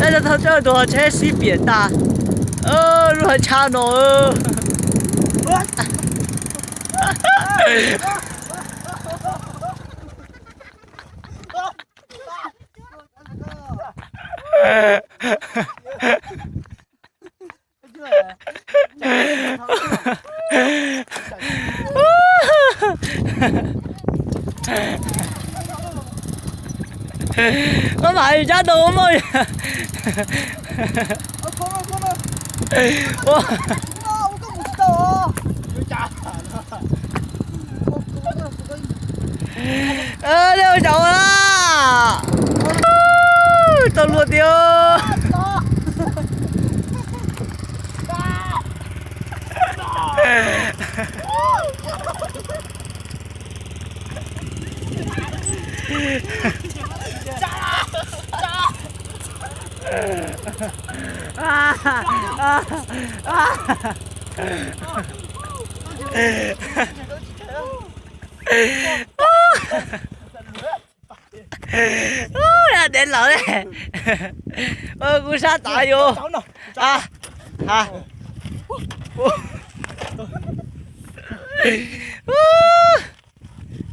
但是它这多车西扁大，如何差呢？我买家都冇呀！我都不知道啊。溜走啦！都落掉。Đến lỡ đấy. Cú sát tại vô.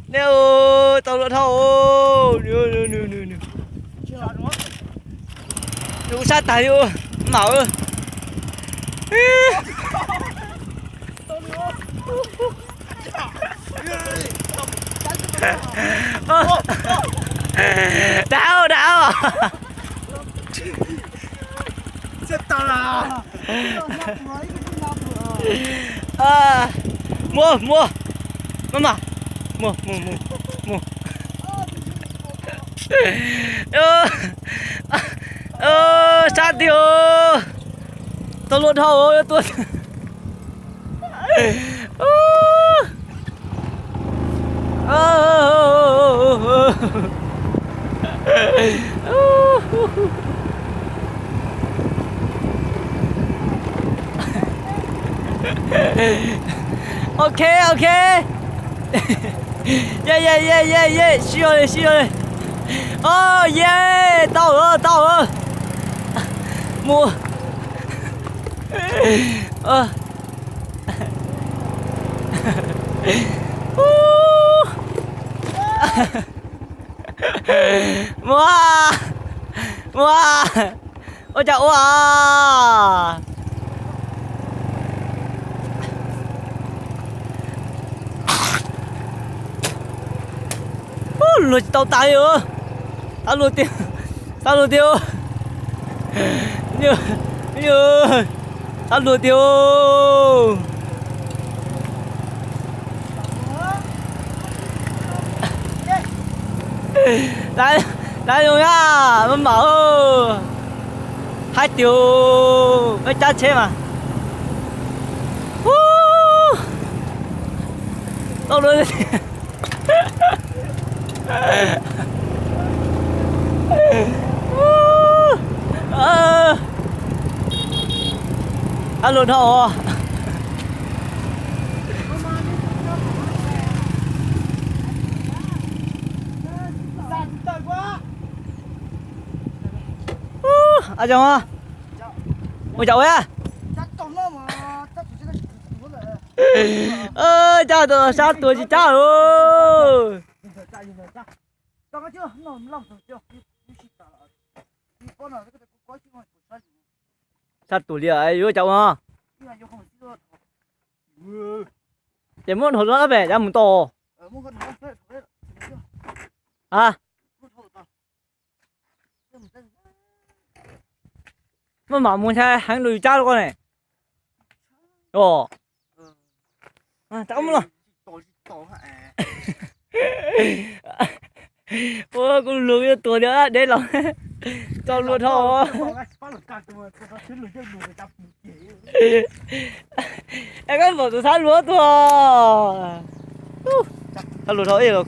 Nêu tàu lượn thầu. Nêu. Cú sát tại vô. Mở. Đau. Chết tao là. Mua. Mama. Mua. Sát tiêu. Tao luôn thầu tôi. Ok. Yeah. Siêu đây. Oh yeah, tao ơi. Mua. Mua. Ôi chào à. Lùi tao tay ơ. Tao lùi tiêu. Như. Tao lùi tiêu. Đây rồi nha, nó mở 2 triệu mấy cha chế mà. Đâu rồi. Luôn thôi. Chào à? Ôi chào ấy. Chào tôi sao tôi chỉ chào ơi. Sao tuổi lìa ấy vô chào à? Để muốn hồi đó về ra muốn to. Mà muốn xe hàng lùi cha con này. Cháu muốn rồi. Con lùi tuổi nữa đến lòng. Cho luôn thôi. Em có một tụi sát lúa thôi. Sao lùi thôi.